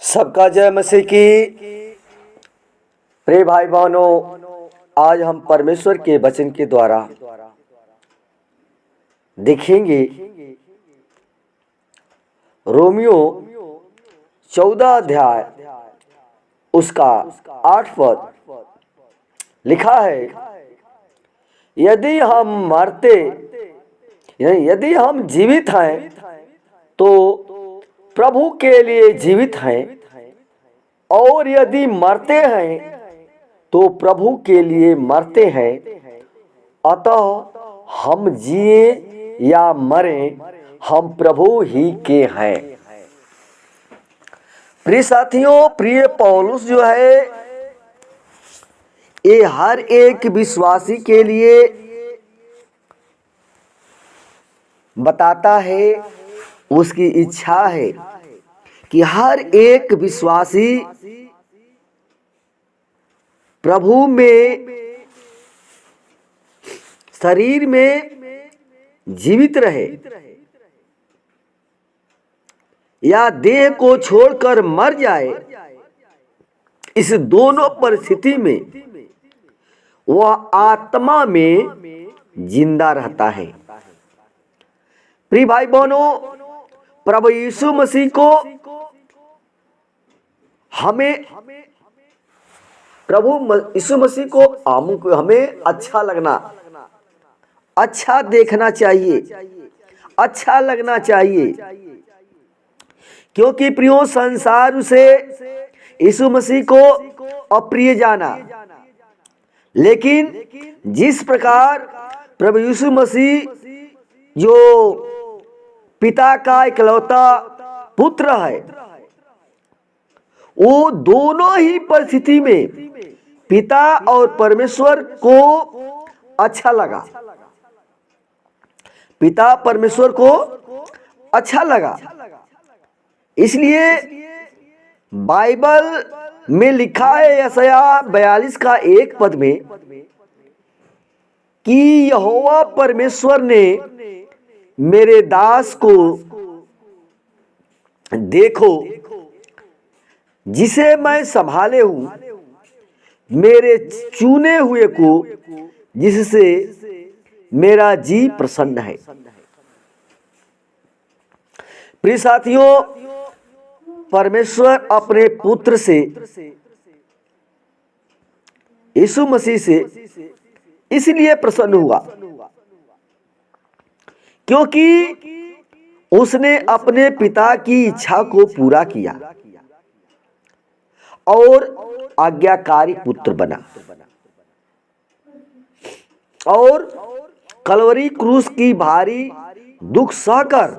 सबका जय मसीह की। प्रिय भाई बहनों, आज हम परमेश्वर के वचन के द्वारा देखेंगे रोमियो 14 अध्याय उसका 8 पद। लिखा है, यदि हम जीवित हैं तो प्रभु के लिए जीवित हैं, और यदि मरते हैं तो प्रभु के लिए मरते हैं। अतः हम जिए या मरे, हम प्रभु ही के हैं। प्रिय साथियों, प्रिय पौलुस जो है ये हर एक विश्वासी के लिए बताता है, उसकी इच्छा है कि हर एक विश्वासी प्रभु में शरीर में जीवित रहे या देह को छोड़कर मर जाए। इस दोनों परिस्थिति में वह आत्मा में जिंदा रहता है। प्रिय भाई बहनों, प्रभु यीशु मसीह को हमें अच्छा लगना, अच्छा देखना चाहिए, अच्छा लगना चाहिए, क्योंकि प्रियो संसार उसे यीशु मसीह को अप्रिय जाना। लेकिन जिस प्रकार प्रभु यीशु मसीह जो पिता का इकलौता पुत्र है, वो दोनों ही परिस्थिति में पिता और परमेश्वर को अच्छा लगा। पिता परमेश्वर को अच्छा लगा। इसलिए बाइबल में लिखा है यशायाह 42 का 1 पद में कि यहोवा परमेश्वर ने मेरे दास को देखो, जिसे मैं संभाले हूं, मेरे चुने हुए को, जिससे मेरा जी प्रसन्न है। प्रिय साथियों, परमेश्वर अपने पुत्र से, यीशु मसीह से इसलिए प्रसन्न हुआ क्योंकि उसने अपने पिता की इच्छा को पूरा किया और आज्ञाकारी पुत्र बना, और कलवरी क्रूस की भारी दुख सहकर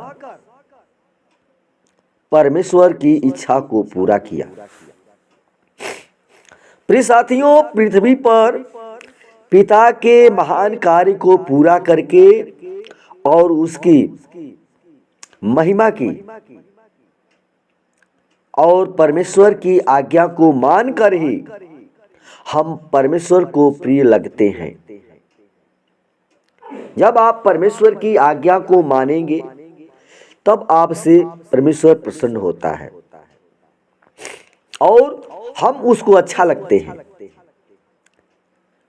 परमेश्वर की इच्छा को पूरा किया। प्रिय साथियों, पृथ्वी पर पिता के महान कार्य को पूरा करके और उसकी महिमा की और परमेश्वर की आज्ञा को मानकर ही हम परमेश्वर को प्रिय लगते हैं। जब आप परमेश्वर की आज्ञा को मानेंगे तब आपसे परमेश्वर प्रसन्न होता है और हम उसको अच्छा लगते हैं।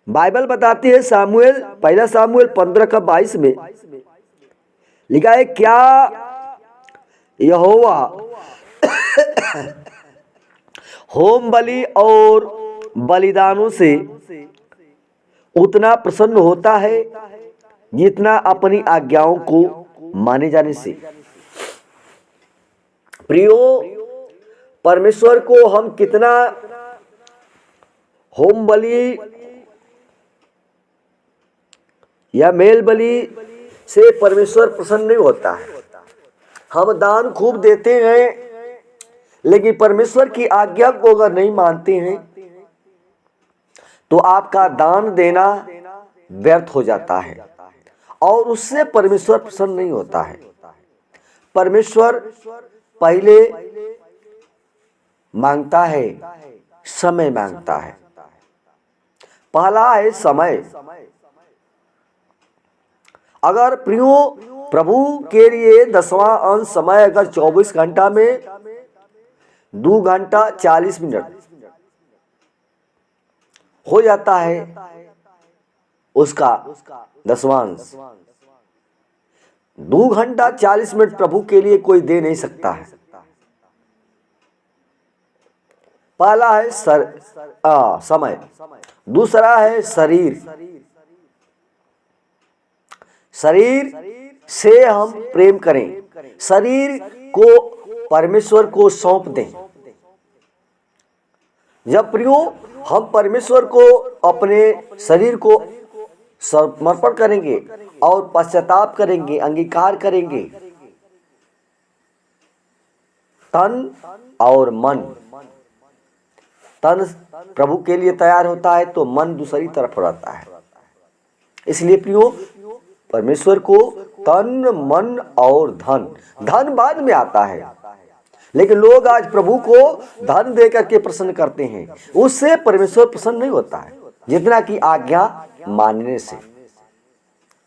बाइबल बताती है, पहला सामुएल 15 का 22 में लिखा है, क्या यहोवा होम बलि और बलिदानों से उतना प्रसन्न होता है जितना अपनी आज्ञाओं को माने जाने से। प्रियो, परमेश्वर को हम कितना होम बलि या मेल बलि से परमेश्वर प्रसन्न नहीं होता है। हम दान खूब देते हैं, लेकिन परमेश्वर की आज्ञा को अगर नहीं मानते हैं तो आपका दान देना व्यर्थ हो जाता है और उससे परमेश्वर प्रसन्न नहीं होता है। परमेश्वर पहले मांगता है, समय मांगता है। पहला है समय। अगर प्रियो प्रभु के लिए 10वां अंश समय अगर 24 घंटा में 2 घंटा 40 मिनट हो जाता है उसका दशमांश। 2 घंटा 40 मिनट प्रभु के लिए कोई दे नहीं सकता है। पहला है समय, दूसरा है शरीर। शरीर से हम प्रेम करें, शरीर को परमेश्वर को सौंप दें। जब प्रियो हम परमेश्वर को अपने शरीर को समर्पण करेंगे और पश्चाताप करेंगे, अंगीकार करेंगे, तन और मन, तन प्रभु के लिए तैयार होता है तो मन दूसरी तरफ रहता है। इसलिए प्रियो परमेश्वर को तन मन और धन, धन बाद में आता है, लेकिन लोग आज प्रभु को धन दे करके प्रसन्न करते हैं, उससे परमेश्वर प्रसन्न नहीं होता है जितना कि आज्ञा मानने से।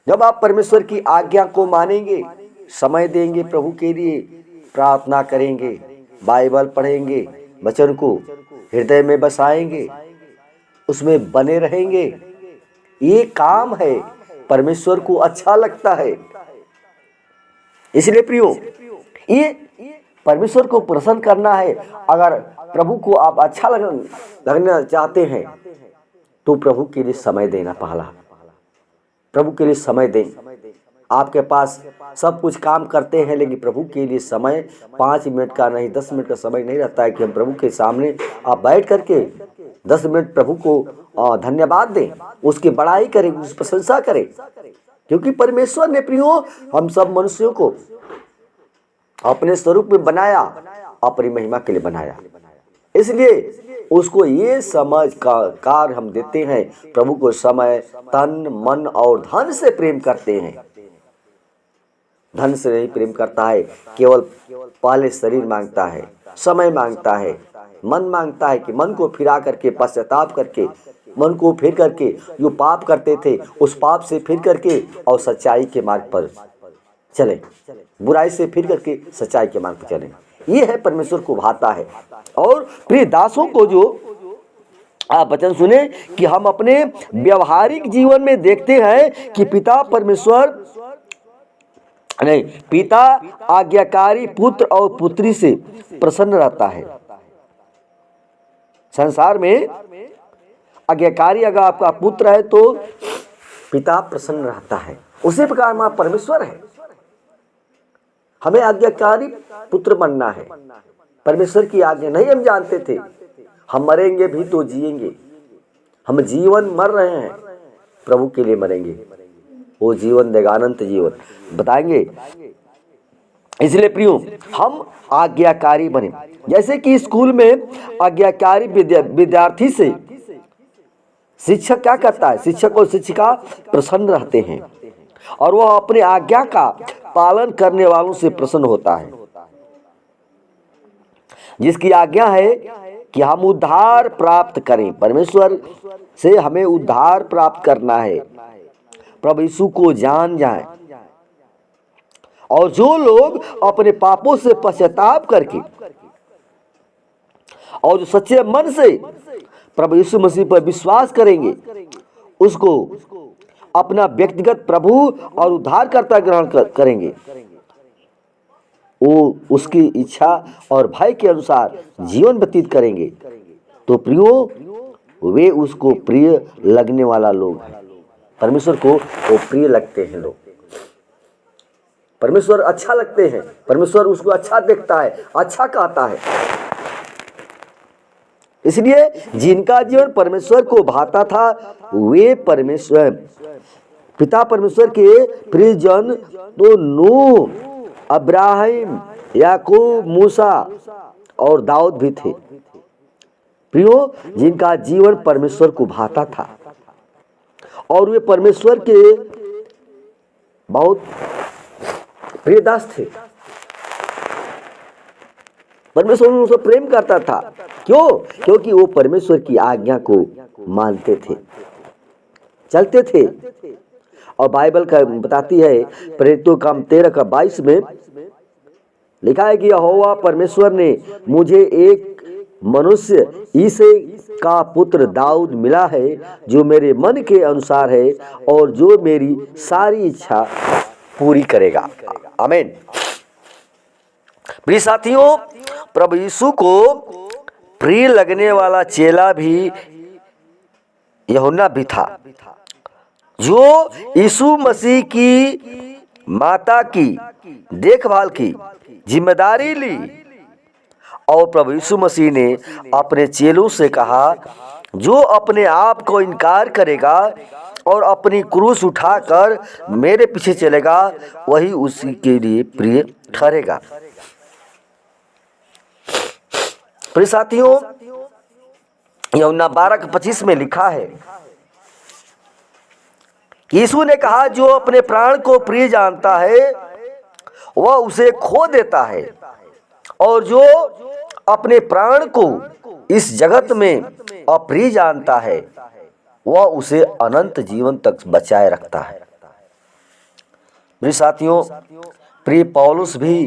जब आप परमेश्वर की आज्ञा को मानेंगे, समय देंगे प्रभु के लिए, प्रार्थना करेंगे, बाइबल पढ़ेंगे, वचन को हृदय में बसाएंगे, उसमें बने रहेंगे, ये काम है, परमेश्वर को अच्छा लगता है। इसलिए प्रियो ये परमेश्वर को प्रसन्न करना है। अगर प्रभु को आप अच्छा लगना चाहते हैं तो प्रभु के लिए समय देना। पहला प्रभु के लिए समय दें। आपके पास सब कुछ काम करते हैं, लेकिन प्रभु के लिए समय 5 मिनट का नहीं, 10 मिनट का समय नहीं रहता है कि हम प्रभु के सामने आप बैठ करके 10 मिनट प्रभु को धन्यवाद दें, उसकी बड़ाई करें, उसकी प्रशंसा करें। क्योंकि परमेश्वर ने प्रियो हम सब मनुष्यों को अपने स्वरूप में बनाया, अपनी महिमा के लिए बनाया। इसलिए उसको ये समझ का कार्य हम देते हैं, प्रभु को समय, तन, मन और धन से प्रेम करते हैं। धन से नहीं प्रेम करता है, केवल पहले शरीर मांगता है, समय मांगता है, मन मांगता है कि मन को फिरा करके, पश्चाताप करके, मन को फिर करके जो पाप करते थे उस पाप से फिर करके और सच्चाई के मार्ग पर चले, बुराई से फिर करके सच्चाई के मार्ग पर चले। ये है परमेश्वर को भाता है। और प्रिय दासों को जो आप वचन सुने कि हम अपने व्यवहारिक जीवन में देखते हैं कि पिता परमेश्वर नहीं, पिता आज्ञाकारी पुत्र और पुत्री से प्रसन्न रहता है। संसार में आज्ञाकारी अगर आपका पुत्र है तो पिता प्रसन्न रहता है। उसी प्रकार हमारा परमेश्वर है, हमें आज्ञाकारी पुत्र बनना है। परमेश्वर की आज्ञा नहीं हम जानते थे, हम मरेंगे भी तो जिएंगे, हम जीवन मर रहे हैं, प्रभु के लिए मरेंगे, वो जीवन देगा, अनंत जीवन बताएंगे। इसलिए प्रियो हम आज्ञाकारी बने। जैसे कि स्कूल में आज्ञाकारी विद्यार्थी से शिक्षक क्या करता है, शिक्षक और शिक्षिका प्रसन्न रहते हैं और वह अपने आज्ञा का पालन करने वालों से प्रसन्न होता है। जिसकी आज्ञा है कि हम उद्धार प्राप्त करें, परमेश्वर से हमें उद्धार प्राप्त करना है, प्रभु यीशु को जान जाएं। और जो लोग अपने पापों से पश्चाताप करके और जो सच्चे मन से प्रभु यीशु मसीह पर विश्वास करेंगे, उसको अपना व्यक्तिगत प्रभु और उद्धारकर्ता ग्रहण करेंगे, वो उसकी इच्छा और भय के अनुसार जीवन व्यतीत करेंगे, तो प्रियो वे उसको प्रिय लगने वाला लोग हैं। परमेश्वर को वो प्रिय लगते हैं लोग, परमेश्वर अच्छा लगते हैं, परमेश्वर उसको अच्छा देखता है, अच्छा कहता है। इसलिए जिनका जीवन परमेश्वर को भाता था वे परमेश्वर पिता परमेश्वर के प्रियजन तो नूह, अब्राहिम, याकूब, मूसा और दाऊद भी थे। प्रियो जिनका जीवन परमेश्वर को भाता था और वे परमेश्वर के बहुत प्रिय दास थे, परमेश्वर उनसे प्रेम करता था। क्यों? क्योंकि वो परमेश्वर की आज्ञा को मानते थे, चलते थे। और बाइबल का बताती है प्रेरितों काम 13 का 22 में लिखा है कि यहोवा परमेश्वर ने मुझे एक मनुष्य ईसे का पुत्र दाऊद मिला है जो मेरे मन के अनुसार है और जो मेरी सारी इच्छा पूरी करेगा। आमीन। प्रिय साथियों, प्रभु यीशु को प्रिय लगने वाला चेला भी यूहन्ना भी था, जो यीशु मसीह की माता की देखभाल की जिम्मेदारी ली। और प्रभु यीशु मसीह ने अपने चेलों से कहा, जो अपने आप को इनकार करेगा और अपनी क्रूस उठाकर मेरे पीछे चलेगा, वही उसी के लिए प्रिय ठहरेगा। प्रिय साथियों, यूहन्ना 12:25 में लिखा है, यीशु ने कहा, जो अपने प्राण को प्रिय जानता है वह उसे खो देता है, और जो अपने प्राण को इस जगत में अप्रिय जानता है वह उसे अनंत जीवन तक बचाए रखता है। मेरे साथियों, प्रिय पौलुस भी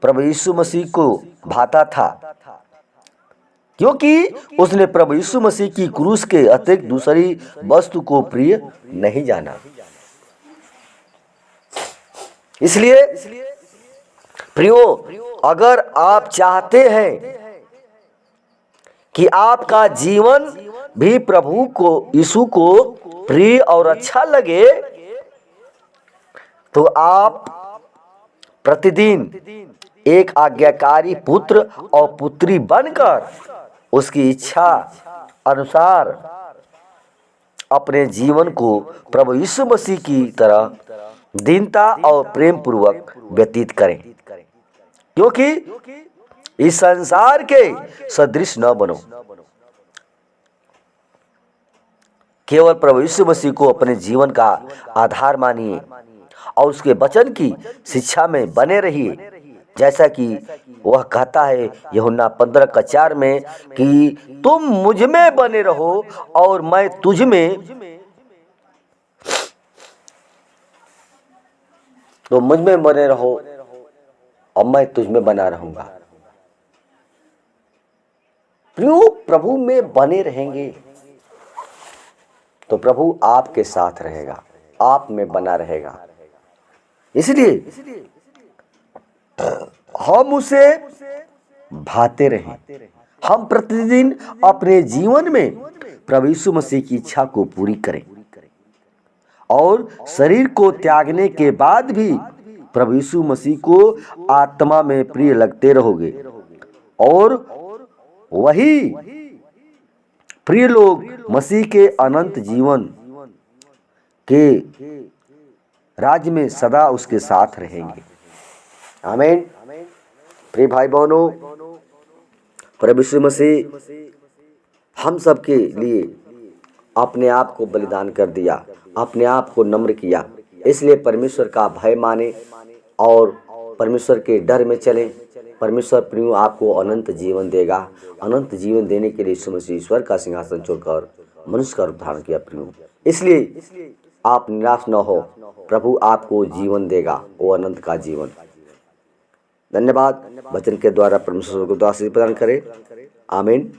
प्रभु यीशु मसीह को भाता था, क्योंकि उसने प्रभु यीशु मसीह की क्रूस के अतिरिक्त दूसरी वस्तु को प्रिय नहीं जाना। इसलिए प्रियो, अगर आप चाहते हैं कि आपका जीवन भी प्रभु को, यीशु को प्रिय और अच्छा लगे, तो आप प्रतिदिन एक आज्ञाकारी पुत्र और पुत्री बनकर उसकी इच्छा अनुसार अपने जीवन को प्रभु यीशु मसीह की तरह दीनता और प्रेम पूर्वक व्यतीत करें, क्योंकि इस संसार के सदृश न बनो। केवल प्रभु यीशु मसीह को अपने जीवन का आधार मानिए और उसके वचन की शिक्षा में बने रहिए, जैसा कि वह कहता है यूहन्ना 15:4 में कि तुम मुझ में बने रहो और मैं तुझ में, तो मुझ में बने रहो और मैं तुझ में बना रहूंगा। प्रियो, प्रभु में बने रहेंगे तो प्रभु आपके साथ रहेगा, आप में बना रहेगा। इसलिए हम उसे भाते रहें। हम प्रतिदिन अपने जीवन में प्रभु यीशु मसीह की इच्छा को पूरी करें और शरीर को त्यागने के बाद भी प्रभु यीशु मसीह को आत्मा में प्रिय लगते रहोगे, और वही प्रिय लोग मसीह के अनंत जीवन के राज्य में सदा उसके साथ रहेंगे। आमीन। प्रिय भाई बहनों, प्रभु यीशु मसीह हम सब के लिए अपने आप को बलिदान कर दिया, अपने आप को नम्र किया। इसलिए परमेश्वर का भय माने और परमेश्वर के डर में चलें। परमेश्वर प्रियो आपको अनंत जीवन देगा। अनंत जीवन देने के लिए यीशु मसीह ईश्वर का सिंहासन छोड़कर मनुष्य का रूप धारण किया प्रियो। इसलिए आप निराश न हो, प्रभु आपको जीवन देगा, वो अनंत का जीवन। धन्यवाद। वचन के द्वारा परमेश्वर को आशीष प्रदान करे। आमीन।